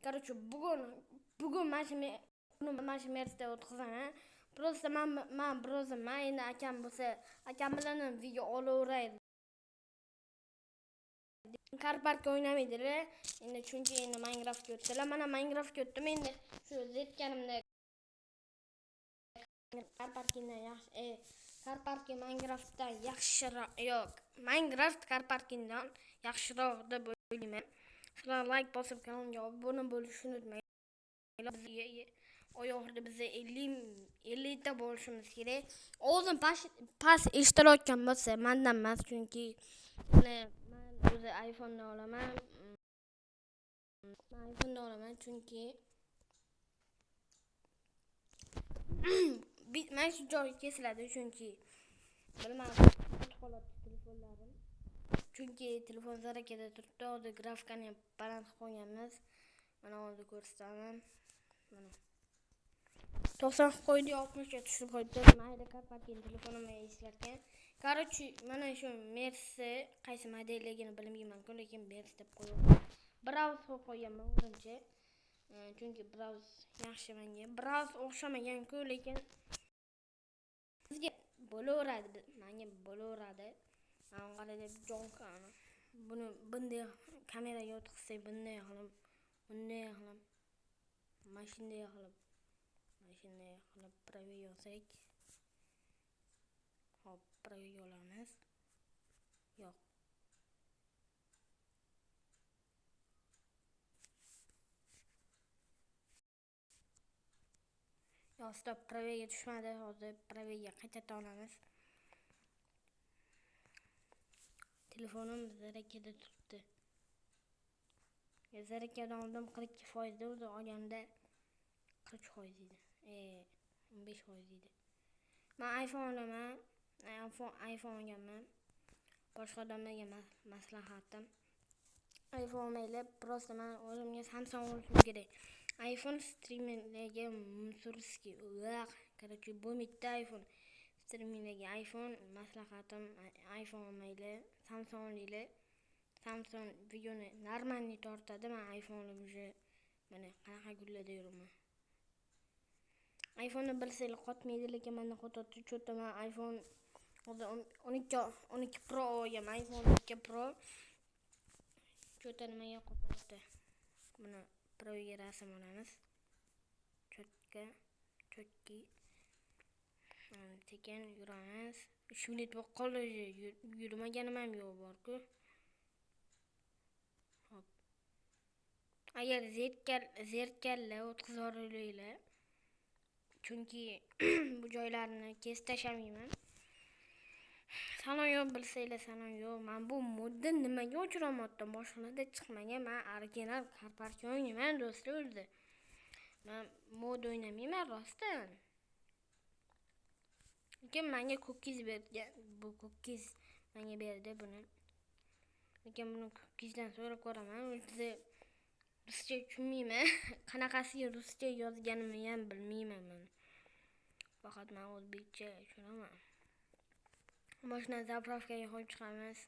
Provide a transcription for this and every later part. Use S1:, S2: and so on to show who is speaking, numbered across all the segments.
S1: Короче, bugun mana shu mersda o'tkazaman. Просто men biroz endi akam bo'lsa, akam bilan video olaveraydi. Car park o'ynamaydilar. Endi chunki endi Minecraft o'tdilar. Mana Minecraft o'tdim endi shu zetganimda car parkingdan yaxshi, car parking Minecraftdan yaxshiroq. Yo'q, Minecraft car parkingdan yaxshiroq deb o'ylayman. Sizlar like bosib kanalga obuna bo'lishni unutmang. Oyoqda bize 50 ta bo'lishimiz kerak. O'zim pas ishtirokkan bo'lsa, mendan emas, chunki men o'zi iPhone dan olaman. Men iPhone dan olaman chunki men shu joy kesiladi chunki bilmadim, qoladi telefonlarim. Chunki telefon zarakada turibdi. Hozir grafikani baland qilib qo'yganmiz. Mana hozir ko'rsataman. Mana 90 qo'ydi, 60 ga tushirib qo'ydi. Mayda car parking telefonimga ishlarkan. Короче, mana shu Mersi qaysi modelligini bilmayman-ku, lekin Mersi deb qo'yaman. Browse qilib qo'yganman o'zimcha. Chunki Browse yaxshi menga. Browse o'xshamagan-ku, lekin sizga bo'laveradi, menga bo'laveradi. Men qaraydi jonkani. Buni bunday kameraga o'tkazsak, bunday qilib, mashinday qilib pravga yozsak. Hop, pravga olamiz. Yo'q. Yo'q, stop, pravga tushmadi. Hozir pravga qaytarib olamiz. Telefonim zarakada turibdi. Zarakadan oldim 42% o'zi olganda 40% edi. 15% edi. Men iPhone olaman. iPhone olganman. Boshqa odamlarga maslahatim. iPhone olmaylar, просто men o'zimga Samsung olishim kerak. iPhone streamingdagi musurski. Короче, bo'lmaydi iPhone. Streamingdagi iPhone maslahatim iPhone olmaylar, Samsung olinglar. Samsung videoni normalniy tortadi. Men iPhone olib уже mana qanaqa gullarda yuraman. iPhone ni bilsanglar qotmaydi, lekin menda qotadi. Cho'ta men iPhone 12 Pro olganman. iPhone 12 Pro cho'ta nimaga qotadi. Buni Proga rasm olamiz. Chotki. Tekin yuramiz. 3 minut bo'lib qoldi. Yurmaganim ham yo'q bor-ku. Hop. Agar zerkalla o'tkazib chunki bu joylarni kesib tashlamayman. Salon yo'q bilsanglar, salon yo'q. Men bu modni nimaga o'chiramoqdim? Boshqalarda chiqmagan. Men original car parking o'ynayman do'stlar o'zi. Men mod o'ynamayman rostdan. Lekin menga cookies bergan. Bu cookies menga berdi buni. Lekin buni cookiesdan so'rab ko'raman. O'zi ruscha tushunmayman. Qanaqasiga ruscha yozganimni ham bilmayman men. Faqat men o'zbekcha tushunaman. Mashina zapravkaga qo'yib chiqamiz.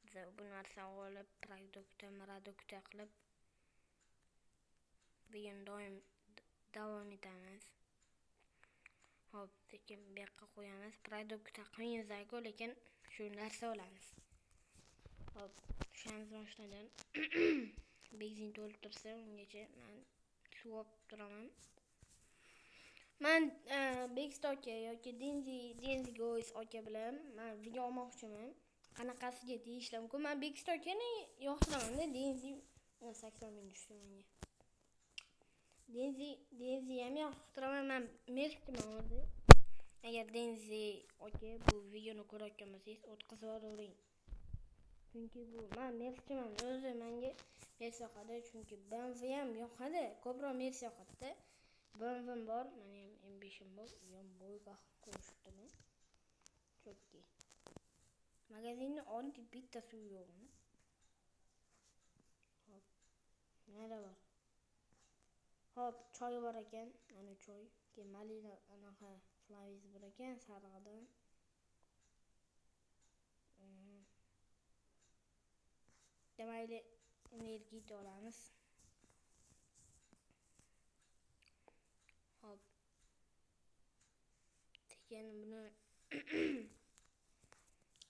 S1: Biz bu narsani olib, produkta qilib doim davom etamiz. Hop, sekin bu yoqqa qo'yamiz. Produkta qilmaymiz-ku, lekin shu narsa olamiz. Hop, tushamiz mashinadan. Benzin to'lib tursa, ungacha men suv olib turaman. Men Bekstock yoki Denzi Goys aka bilan men video olmoqchiman. Qanaqasiga deyishlamku, men Bekstockni yoqtiraman-da, Denzi 80 ming tushdi menga. Denzi ham yoqtiraman, men Mersiman o'zi. Agar Denzi aka bu videoni ko'rayotgan bo'lsangiz, o'tkazib yuboring. Chunki bu men Mersiman o'zi, menga Mersi yoqadi, chunki BMW ham yoqadi. Ko'proq Mersi yoqadi. BMW bor, meni ham M5 bor, ham bo'yga qo'shibdiman. Chotki. Magazinda oddiy bitta suv yo'qmi? Hop. Nima bor? Hop, choy bor ekan. Mana choy. Keyin malina anaqa flaviz bor ekan, sarig'idan. Demayli, energiya olamiz. keyin buni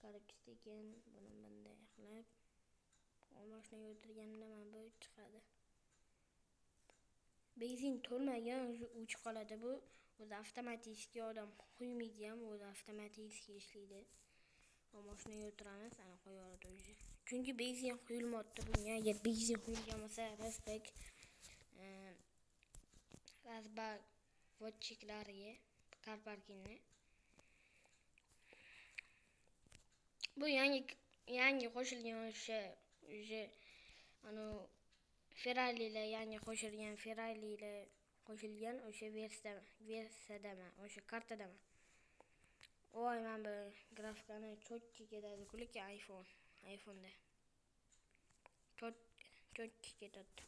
S1: qarab sekin buni bunday qilib mashinaga o'tirganimda mana bu chiqadi. Benzin to'lmagan o'chib qoladi bu. O'zi avtomatik odam qo'ymaydi ham, o'zi avtomatik ishlaydi. Mashinaga o'tiramiz, ana qo'yardi o'zi. Chunki benzin quyilmoqda bunga. Agar benzin quyilgan bo'lsa, razbag vodchiklariga kar parkingni. Bu yangi qo'shilgan o'sha Ferrari'lar yangi qo'shilgan o'sha versiyadaman, o'sha kartadaman. Voy, men bu grafikani cho'tki ketadi, lekin iPhone'da cho'tki ketadi.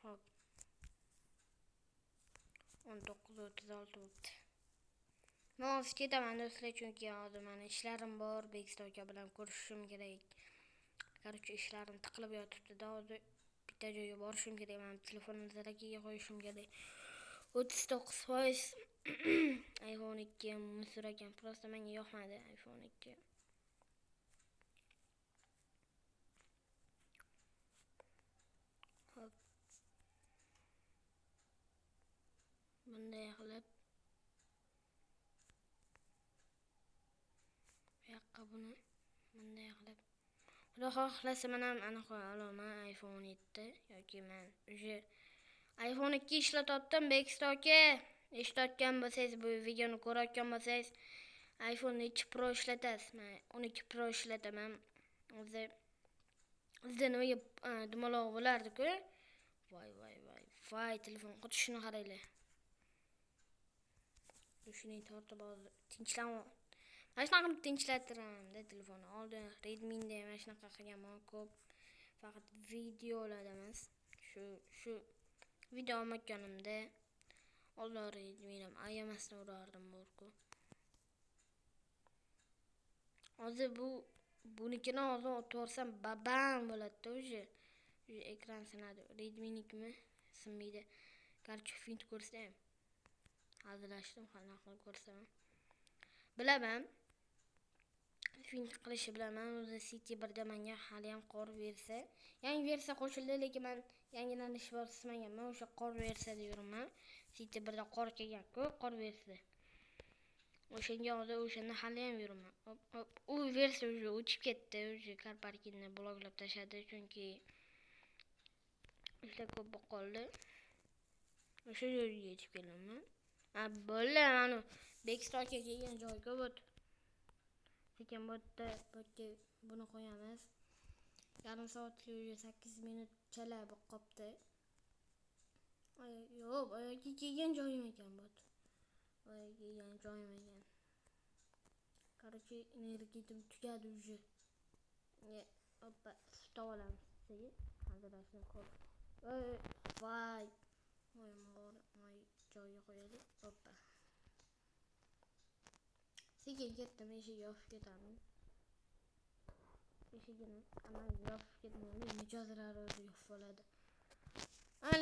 S1: Hop. 19:36 bo'ldi. Men hozir ketaman do'stlar, chunki hozir meni ishlarim bor, Bekzod aka bilan ko'rishishim kerak. Qarshi ishlarim tiqilib yotibdi-da, hozir bitta joyga borishim kerak. Men telefonni zarakaga qo'yishim kerak. 39% iPhone 2 musor ekan. Prosta menga yoqmadi iPhone 2. Hop. Bunday qilib yoqqa buni bunday qilib Xudo xohlasa men ham ana qo'ya olaman iPhone 7 yoki men o'sha iPhone 2 ishlatayotdim. Bekzod aka, eshitayotgan bo'lsangiz, bu videoni ko'rayotgan bo'lsangiz, iPhone 7 Pro ishlatasiz. Men 12 Pro ishlataman. O'zi nimaga dumaloq bo'lardi-ku? Voy, telefon qutishini qaranglar. Shuning tortib hozir tinchlanib. Mana shunaqa qilib tinchlantiraman-da telefonni. Oldin Redmi'da mana shunaqa qilganman ko'p. Faqat videolarda emas. Shu video olmaganimda oldin Redmi'dan ayamasdan urardim borku. Hozir bunikini hozir o'tvorsam babam bo'ladi-da o'sha. Ekran sinadi. Redmi'nikimi sinmaydi. Qarshi fint ko'rsam. Hazillashdim, qanaqa qilib ko'rsam. Bilaman. Fint qilishi bilaman. O'zi City 1da menga hali ham qor bersa, yangi versiya qo'shildi, lekin men yangidan ish bosmaganman. O'sha qor versiya deyapman. City 1da qor kelgan-ku, qor versiya. O'shanga hozir o'shanda hali ham yuraman. U versiya o'sha o'chib ketdi, o'sha kar parkingni bloklab tashladi, chunki ishlar ko'p bo'lib qoldi. O'sha joyga yetib keldim. Bo'ldi, mana Bekzod aka kelgan joyga o'tib. Sekin bo'tda buni qo'yamiz. Yarim soatga 8 minut chala bo'lib qopti. Yo'q, oyga kelgan joyim ekan bu. Oyga kelgan joyim ekan. Qarshi energiyam tugadi уже. Hoppa, tutib olamiz sizni. Hazillashni ko'p. Voy, joyiga qo'yaylik. Hoppa. Sekin ketdim, eshik yopib ketaman. Eshigini amalga yopib ketmayman, mijozlar o'zi yopib oladi.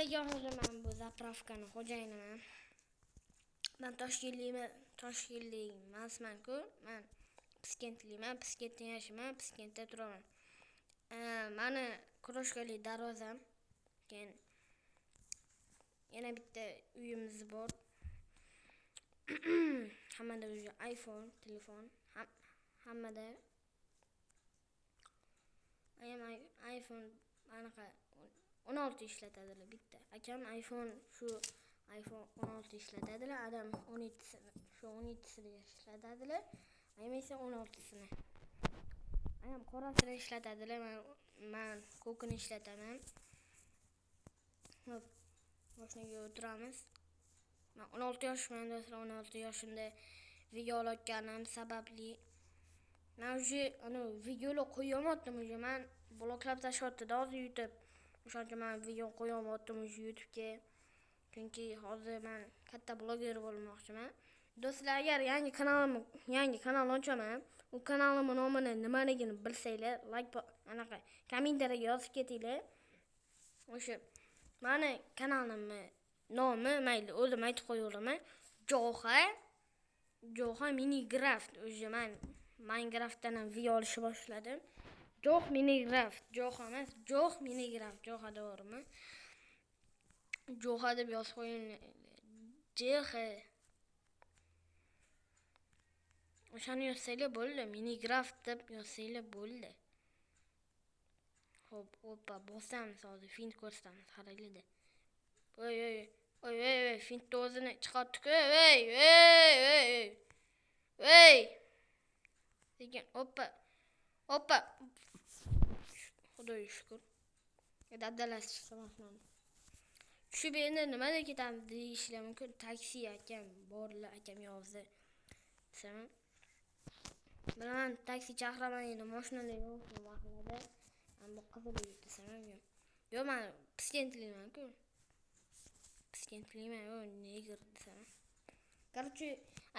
S1: Lekin hozir men bu zapravkani xo'jayiniman. Men Toshkentlik emasman-ku. Men Piskentlikman, Piskentda yashayman, Piskentda turaman. Meni kroshkali darvozam. Keyin yana bitta uyimiz bor. Hammada o'sha iPhone, telefon, hammada iPhone anaqa 16 ishlatadilar bitta. Akam iPhone 16 ishlatadilar, adam 17sini ishlatadilar. Ayam esa 16sini. Ayam qorasini ishlatadilar, men ko'kini ishlataman. Hop, mashinaga o'tiramiz. Men 16 yoshman do'stlar, 16 yoshimda video olayotganim sababli men o'sha videolar qo'yolmadim, o'sha men bloklab tashlayapti-da hozir YouTube. O'shancha men video qo'yolmadim o'sha YouTube'ga. Chunki hozir men katta bloger bo'lmoqchiman. Do'stlar, agar yangi kanal ochaman, u kanalimning nomini nimaligini bilsanglar, anaqa kommentariyaga yozib ketinglar. O'sha meni kanalimning nomi mayli o'zim aytib qo'yaveraman. Jo'xa Joha Minecraft. O'sha men Minecraftdan ham video olishni boshladim. Joh Minecraft. Joha emas, Joh Minecraft. Joha to'g'rimi? Joha deb yozib qo'ying. JH. O'shani yozsanglar bo'ldi. Minecraft deb yozsanglar bo'ldi. Hop, hoppa, bosamiz hozir fint ko'rsatamiz. Qaranglar. Oy, fint o'zini chiqardik. Ey. Lekin hoppa. Xudoga shukr. Dabdalasi chiqsa mashina. Tushib endi nimada ketamiz deyishlar mumkin. Taksi akam borlar, akam yozdi. Desam, bilaman taksi chaqiraman endi mashinada yo'q mahallada. Ammo qizil desam, yo'q men piskentliman-ku. Piskentliman, yo'q negr desam. Короче,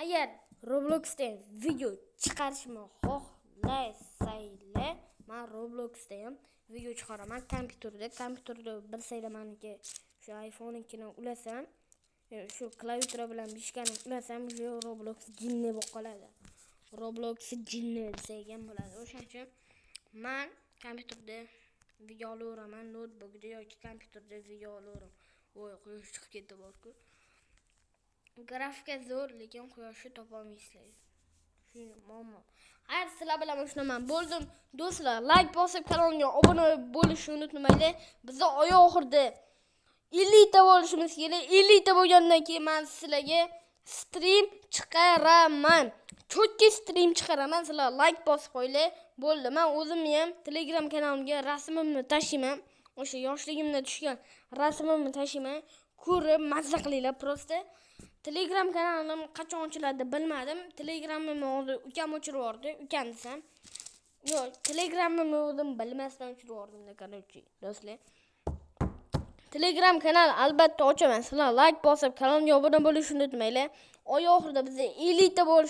S1: agar Robloxdan video chiqarishni xohlaysanglar, men Robloxda ham video chiqaraman kompyuterda bilsanglar meniki shu iPhone-nikini ulasam, shu klaviatura bilan bishkani ulasam, shu Roblox jinni bo'lib qoladi. Roblox jinni degan bo'ladi. O'shaning uchun men kompyuterda video olaveraman, notebookda yoki kompyuterda video olaveraman. Voy, quyosh chiqib ketdi borku. Grafika zo'r, lekin quyoshni topa olmaysizlar. Shu muammo. Har sizlar bilan shunaman bo'ldim. Do'stlar, like bosib kanalga obuna bo'lishni unutmanglar. Bizda oy oxirida 50 ta bo'lishimiz kerak. 50 ta bo'lgandan keyin men sizlarga stream chiqaraman. Cho'tki stream chiqaraman. Sizlar like bosib qo'yinglar. Bo'ldi. Men o'zim ham Telegram kanalimga rasmimni tashlayman. O'sha yoshligimda tushgan rasmimni tashlayman. Ko'rib mazza qilinglar prosta. Telegram kanalim qachon ochiladi bilmadim. Telegramimni hozir ukam o'chirib yubordi. Ukam desam, yo'q, Telegramimni o'zim bilmasdan o'chirib yubordim-da, короче, do'stlar. Telegram kanal albatta ochaman. Sizlar like bosib kanalga obuna bo'lishni unutmanglar. Oy oxirida bizda 50 ta